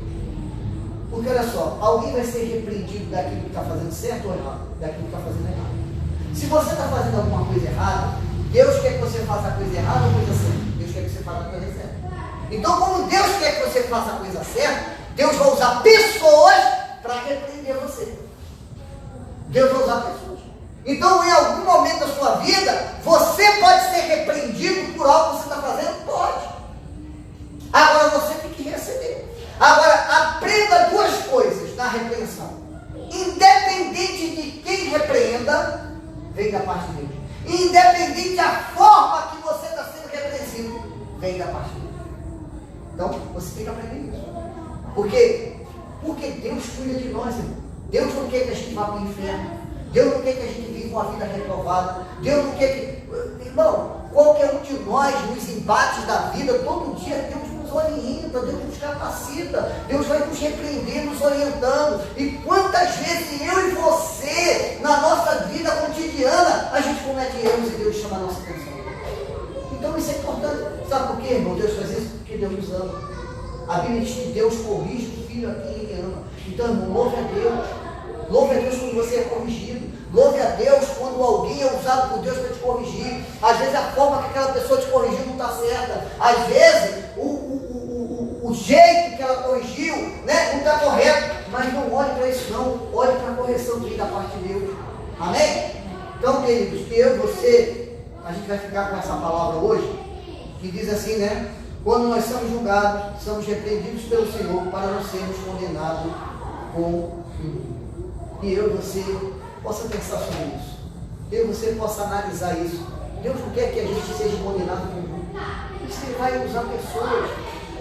Porque olha só, alguém vai ser repreendido daquilo que está fazendo certo ou errado? Daquilo que está fazendo errado. Se você está fazendo alguma coisa errada, Deus quer que você faça a coisa errada ou a coisa certa? Deus quer que você faça a coisa certa. Então, como Deus quer que você faça a coisa certa, Deus vai usar pessoas para repreender você. Deus vai usar pessoas. Então, em algum momento da sua vida, você pode ser repreendido por algo que você está fazendo independente da forma que você está sendo repreendido, vem da parte dele. Então, você tem que aprender isso. Porque Deus cuida de nós, irmão. Deus não quer que a gente vá para o inferno. Deus não quer que a gente viva uma vida reprovada. Deus não quer que... Irmão, qualquer um de nós, nos embates da vida, todo dia, Deus nos orienta, Deus nos capacita, Deus vai nos repreender, nos orientando. E quantas vezes eu e você, na nossa vida cotidiana, a gente comete erros e Deus chama a nossa atenção. Então isso é importante. Sabe por quê, irmão? Deus faz isso porque Deus nos ama. A Bíblia diz que Deus corrige o filho a quem ele ama. Então, irmão, louve a Deus. Louve a Deus quando você é corrigido. Louve a Deus quando alguém é usado por Deus para te corrigir. Às vezes a forma que aquela pessoa te corrigiu não está certa. Às vezes o jeito que ela corrigiu, né, não está correto. Mas não olhe para isso não. Olhe para a correção que vem da parte de Deus. Amém? Então, queridos, que eu e você, a gente vai ficar com essa palavra hoje, que diz assim, né? Quando nós somos julgados, somos repreendidos pelo Senhor para não sermos condenados com o filho. Que eu e você possa pensar sobre isso. Que eu e você possa analisar isso. Deus não quer que a gente seja condenado com o mundo. Ele vai usar pessoas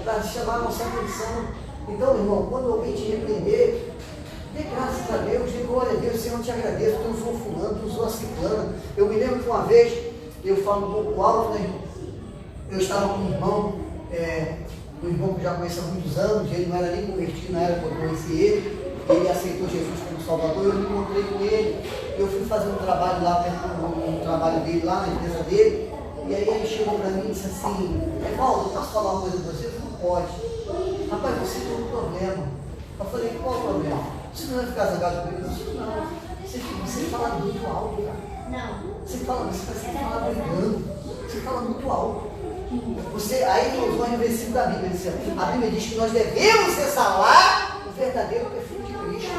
para chamar a nossa atenção. Então, irmão, quando alguém te repreender, dê graças a Deus, dê glória a Deus. Senhor, eu te agradeço. Tu usou fulano, tu usou a ciclana. Eu me lembro que uma vez, eu falo um pouco alto, né? Eu estava com um irmão que já conheço há muitos anos, ele não era nem convertido na época que eu conheci ele aceitou Jesus como Salvador, eu me encontrei com ele, eu fui fazer um trabalho lá, um trabalho dele lá na empresa dele, e aí ele chegou para mim e disse assim, Paulo, eu posso falar uma coisa para você? Não pode. Rapaz, você tem um problema. Eu falei, qual é o problema? Você não vai ficar zangado comigo? Eu disse, não, você fala muito alto, cara. Não. Você fala brigando, você fala muito alto. Aí usou um versículo da Bíblia, a Bíblia diz que nós devemos exalar o verdadeiro perfume de Cristo.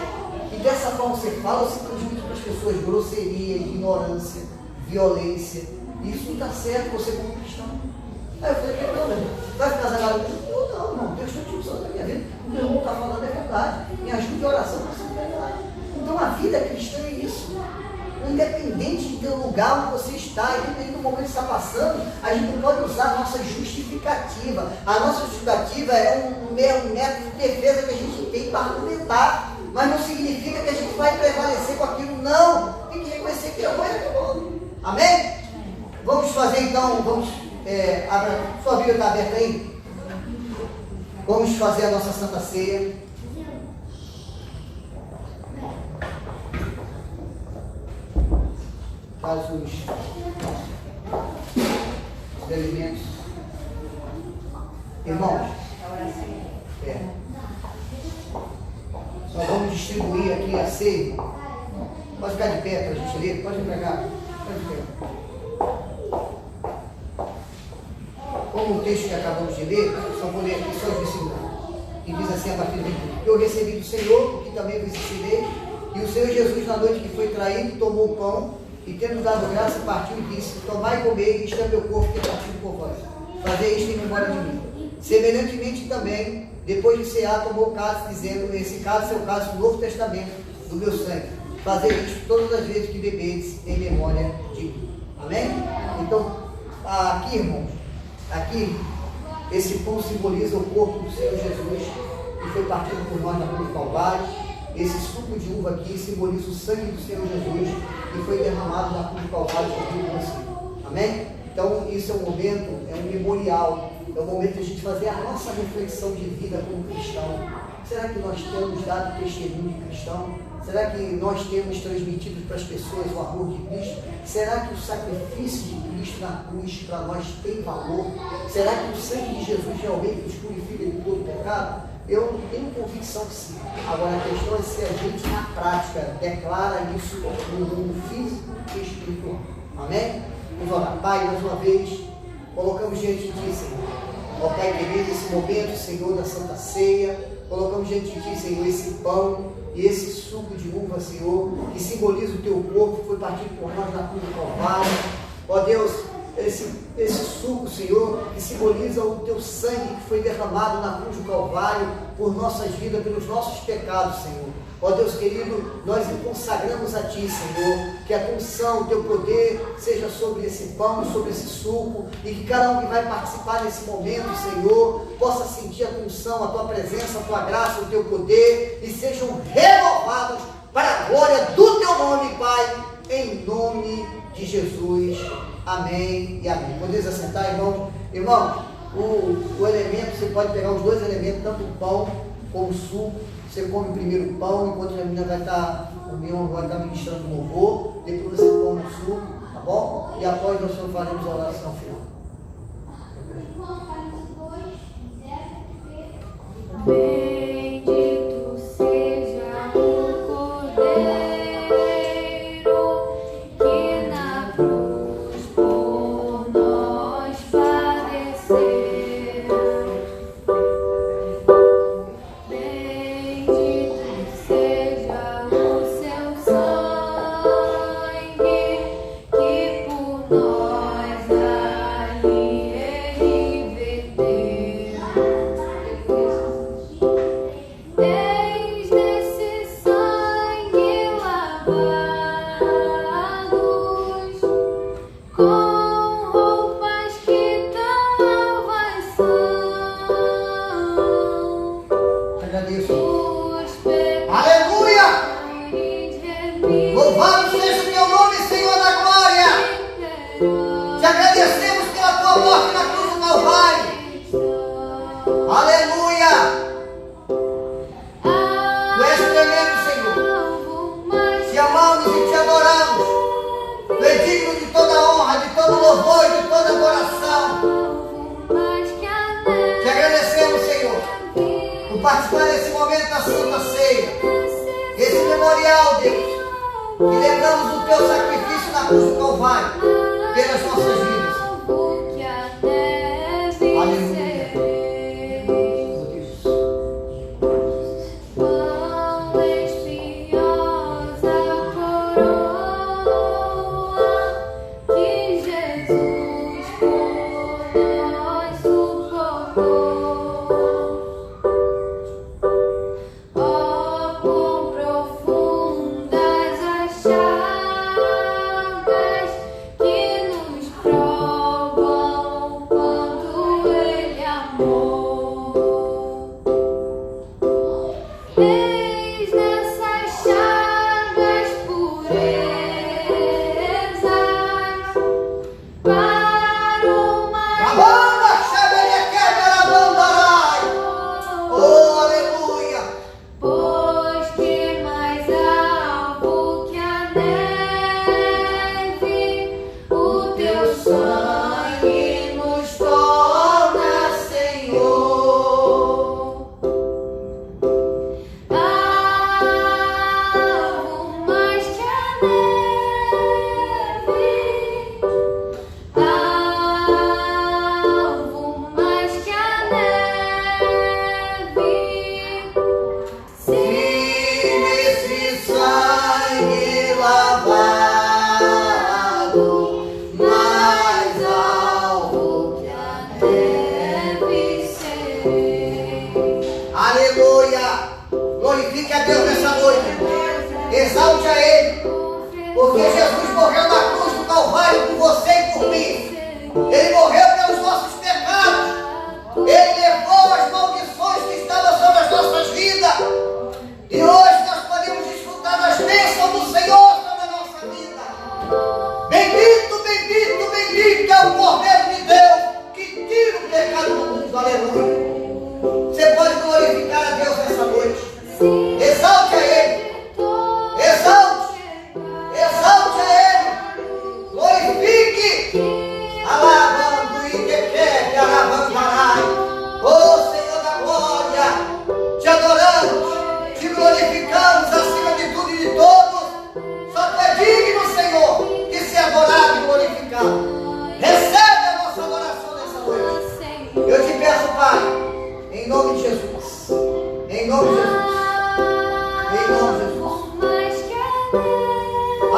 E dessa forma você fala, você transmite para as pessoas grosseria, ignorância, violência. Isso não está certo, você como cristão. Aí eu falei, que problema? Vai ficar zangado? Não, Deus está te usando na minha vida. O meu irmão está falando é verdade. Me ajude a oração para ser verdade. Então a vida cristã é isso. Independente do lugar onde você está, independente do momento que está passando, a gente não pode usar a nossa justificativa. A nossa justificativa é um método de defesa que a gente tem para argumentar, mas não significa que a gente vai prevalecer com aquilo, não. Tem que reconhecer que é bom e acabou. Amém? Vamos fazer então, sua Bíblia está aberta aí? Vamos fazer a nossa Santa Ceia. Faz os alimentos. Irmãos, nós vamos distribuir aqui a ceia. Pode ficar de pé para a gente ler? Pode entregar. Pode de pé. Como o texto que acabamos de ler, só vou ler aqui só os versículos. E diz assim a partir do eu recebi do Senhor, que também vos ensinei, e o Senhor Jesus, na noite que foi traído, tomou o pão, e tendo dado graça, partiu e disse, tomai e comei, isto é meu corpo que é partido por vós. Fazei isto em memória de mim. Semelhantemente também, depois de cear, tomou o cálice, dizendo, esse cálice é o cálice do Novo Testamento, do meu sangue. Fazei isto todas as vezes que bebedes, em memória de mim. Amém? Então, aqui, irmãos, aqui, esse pão simboliza o corpo do Senhor Jesus, que foi partido por nós na cruz do Calvário. Esse suco de uva aqui simboliza o sangue do Senhor Jesus, que foi derramado na cruz do Calvário por você. Amém? Então, isso é um momento, é um memorial, é um momento de a gente fazer a nossa reflexão de vida como cristão. Será que nós temos dado testemunho de cristão? Será que nós temos transmitido para as pessoas o amor de Cristo? Será que o sacrifício de Cristo na cruz para nós tem valor? Será que o sangue de Jesus realmente nos purifica de todo pecado? Eu tenho convicção que sim. Agora a questão é se a gente na prática declara isso no mundo físico e espiritual. Amém? Vamos orar. Pai, mais uma vez, colocamos diante de Ti, Senhor. Ó Pai querido, esse momento, Senhor, da Santa Ceia, colocamos diante de Ti, Senhor, esse pão e esse suco de uva, Senhor, que simboliza o Teu corpo, que foi partido por nós na cruz do Calvário. Ó Deus, esse suco, Senhor, que simboliza o teu sangue que foi derramado na cruz do Calvário por nossas vidas, pelos nossos pecados, Senhor. Ó Deus querido, nós consagramos a Ti, Senhor, que a tua unção, o teu poder seja sobre esse pão, sobre esse suco, e que cada um que vai participar nesse momento, Senhor, possa sentir a tua unção, a tua presença, a tua graça, o teu poder, e sejam renovados para a glória do teu nome, Pai, em nome de Jesus. Amém e amém. Podemos assentar, irmão? Irmão, o elemento, você pode pegar os dois elementos, tanto o pão como o suco. Você come primeiro o pão, enquanto a menina vai estar, o meu vai estar ministrando o louvor, depois você come o suco, tá bom? E após nós faremos a oração final. Bendito seja o Cordeiro que na cruz por nós padeceu. Participar desse momento da Santa Ceia, esse memorial, Deus, que lembramos do teu sacrifício na cruz do Calvário pelas nossas vidas. Aleluia.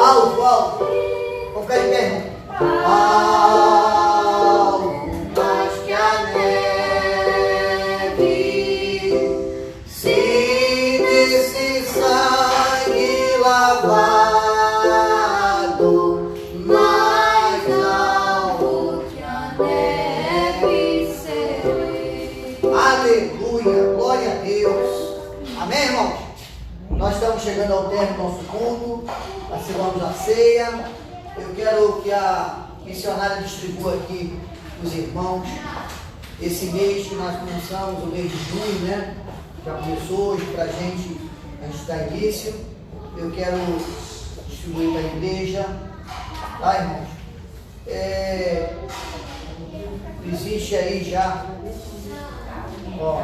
Alto, alto. Vou ficar de pé, irmão. chegando ao término do nosso culto, participamos da ceia. Eu quero que a missionária distribua aqui os irmãos. Esse mês que nós começamos, o mês de junho, né? Já começou hoje para a gente dar início. Eu quero distribuir para a igreja. Tá, irmãos? Existe aí já. Ó,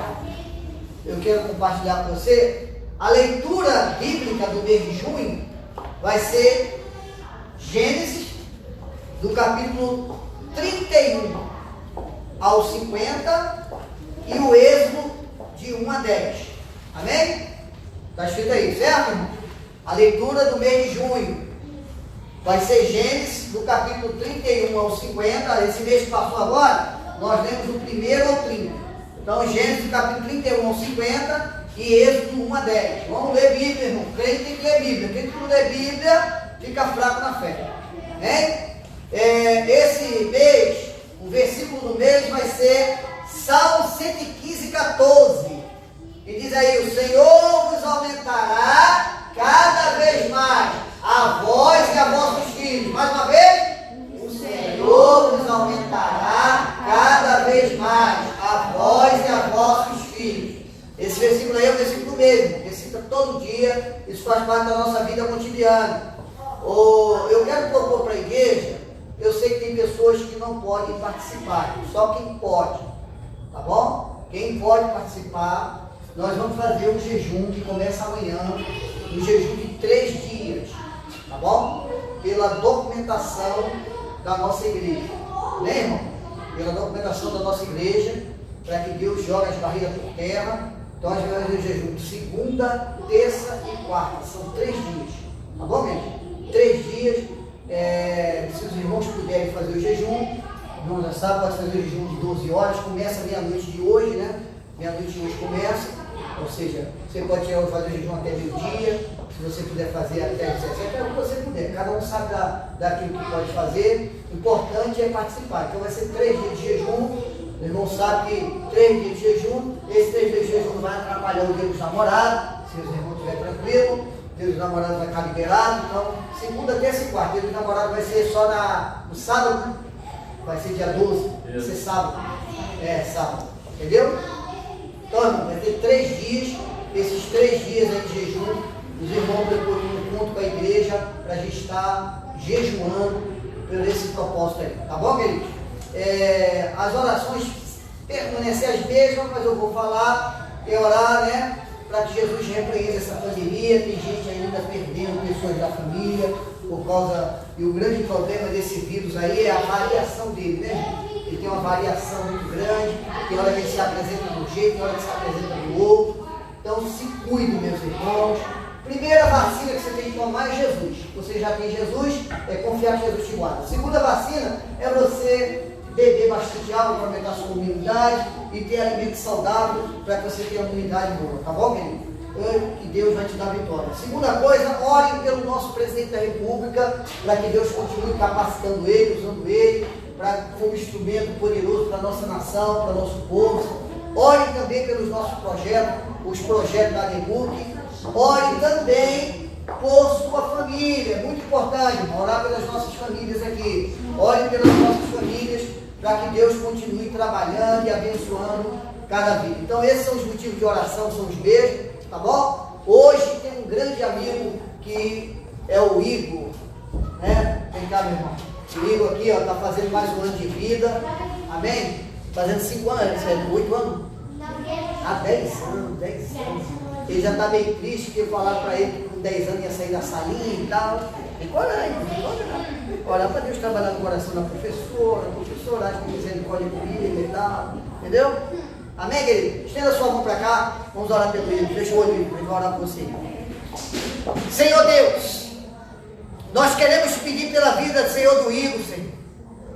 eu quero compartilhar com você. A leitura bíblica do mês de junho vai ser Gênesis, do capítulo 31 ao 50 e o Êxodo de 1 a 10. Amém? Está escrito aí, certo, irmão? A leitura do mês de junho vai ser Gênesis, do capítulo 31 ao 50. Esse mês que passou agora, nós lemos do 1 ao 30. Então, Gênesis, do capítulo 31 ao 50 e Êxodo 1 a 10. Vamos ler Bíblia, irmão. Crente tem que ler Bíblia. Quem não lê Bíblia fica fraco na fé. Hein? Esse mês, o versículo do mês vai ser Salmo 115, 14. E diz aí: o Senhor vos aumentará cada vez mais a vós e a vossos filhos. Mais uma vez: o Senhor vos aumentará cada vez mais a vós e a vossos filhos. Esse versículo aí é o versículo mesmo, que cita todo dia. Isso faz parte da nossa vida cotidiana. Eu quero propor para a igreja. Eu sei que tem pessoas que não podem participar, só quem pode, tá bom? Quem pode participar, nós vamos fazer um jejum que começa amanhã, um jejum de 3 dias, tá bom? Pela documentação da nossa igreja, né, irmão? Pela documentação da nossa igreja, para que Deus jogue as barreiras por terra. Então a gente vai fazer o jejum de segunda, terça e quarta, são 3 dias, tá bom, gente? 3 dias. Se os irmãos puderem fazer o jejum, irmão já sabe, pode fazer o jejum de 12 horas, começa meia-noite de hoje, né? Meia-noite de hoje começa, ou seja, você pode fazer o jejum até meio-dia, se você puder fazer até 17, é o que você puder, cada um sabe daquilo que pode fazer. O importante é participar. Então vai ser 3 dias de jejum. O irmão sabe que 3 dias de jejum, esses 3 dias de jejum não vai atrapalhar o dia dos namorados, se os irmãos estiverem tranquilos. Dia dos namorados vai ficar liberado. Então, segunda, terça e quarta. Dia dos namorados vai ser só no sábado, né? Vai ser dia 12, vai ser sábado. Sábado. Entendeu? Então, irmão, vai ter 3 dias. Esses 3 dias aí de jejum, os irmãos depois vão junto com a igreja para a gente estar jejuando por esse propósito aí. Tá bom, queridos? As orações permanecem as mesmas, mas eu vou falar e orar, né? Para que Jesus repreenda essa pandemia. Tem gente ainda perdendo pessoas da família por causa, e o grande problema desse vírus aí é a variação dele, né? Ele tem uma variação muito grande, tem hora que ele se apresenta de um jeito, tem hora que se apresenta do outro. Então se cuide, meus irmãos. Primeira vacina que você tem que tomar é Jesus. Você já tem Jesus, é confiar que Jesus te guarda. Segunda vacina é você beber bastante água para aumentar a sua imunidade e ter alimento saudável para que você tenha uma imunidade boa, tá bom, querido? Que Deus vai te dar vitória. Segunda coisa, ore pelo nosso presidente da República, para que Deus continue capacitando ele, usando ele, como instrumento poderoso para a nossa nação, para o nosso povo. Ore também pelos nossos projetos, os projetos da Nebuc. Ore também por sua família, muito importante, orar pelas nossas famílias aqui. Ore pelas nossas famílias, para que Deus continue trabalhando e abençoando cada vida. Então esses são os motivos de oração, são os mesmos, tá bom? Hoje tem um grande amigo que é o Igor, né? Vem cá, meu irmão. O Igor aqui, ó, tá fazendo mais um ano de vida, amém? Fazendo 5 anos, 8 anos? Há 10 anos, 10 anos. Ele já está meio triste, que falaram para ele que com 10 anos ia sair da salinha e tal. Tem que orar, irmão, tem que orar. Orar para Deus trabalhar no coração da professora, acho que misericórdia comigo e tal, entendeu? Amém, querido? Estenda a sua mão para cá, vamos orar pelo Igor. Fecha o olho, Igor, ele vai orar por você. Senhor Deus, nós queremos pedir pela vida, Senhor, do Igor, Senhor.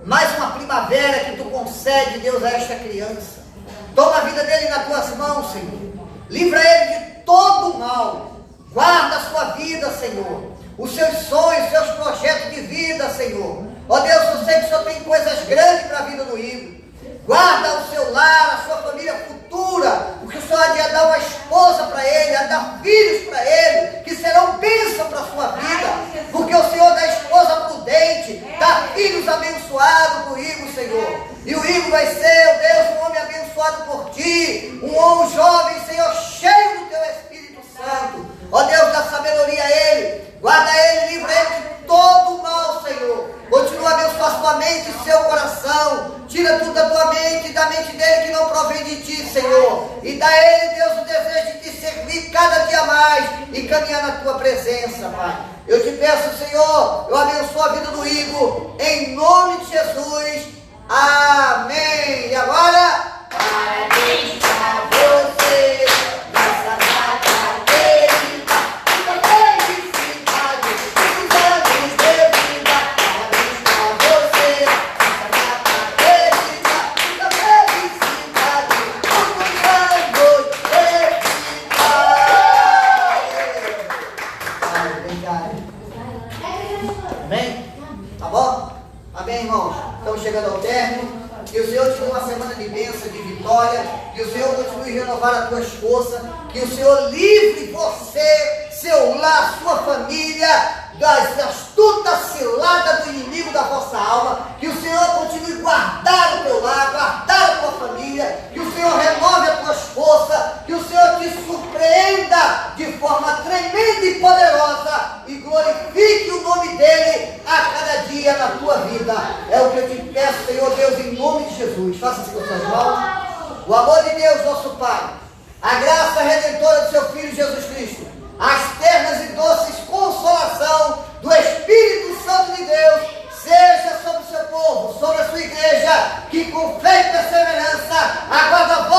Mais uma primavera que tu concede, Deus, a esta criança. Toma a vida dele nas tuas mãos, Senhor. Livra ele de todo o mal. Guarda a sua vida, Senhor. Os seus sonhos, os seus projetos de vida, Senhor. Ó Deus, eu sei que o Senhor tem coisas grandes para a vida do Igor. Guarda o seu lar, a sua família futura. Porque o Senhor há de dar uma esposa para ele, há de dar filhos para ele, que serão bem ti, um jovem, Senhor, cheio do teu Espírito Santo. Ó Deus, dá sabedoria a ele, guarda ele, livra ele de todo o mal, Senhor. Continua a abençoar sua mente e seu coração. Tira tudo da tua mente e da mente dele que não provém de ti, Senhor. E dá a ele, Deus, o desejo de te servir cada dia mais e caminhar na tua presença, Pai. Eu te peço, Senhor, eu abençoo a vida do Igor, em nome de Jesus. Amém. E agora, parabéns a você, nessa data querida. Muita felicidade, muitos anos de vida. Parabéns a você, nessa data querida. Muita felicidade, muitos anos de vida. Amém? Tá bom? Amém, irmãos? Estamos chegando ao término. Que o Senhor te dê uma semana de bênção, de vitória. Que o Senhor continue a renovar as tuas forças. Que o Senhor livre você, seu lar, sua família, das astutas ciladas do inimigo da vossa alma. Que o Senhor continue a guardar o teu lar, guardar a tua família. Que o Senhor renove as tuas forças. Que o Senhor te surpreenda de forma tremenda e poderosa. E glorifique o nome dele a cada dia na tua vida. É o que eu te peço, Senhor Deus, em nome de Jesus. Faça assim com as suas mãos. O amor de Deus, nosso Pai, a graça redentora do seu Filho Jesus Cristo, as ternas e doces consolação do Espírito Santo de Deus, seja sobre o seu povo, sobre a sua igreja, que com fé e perseverança aguarda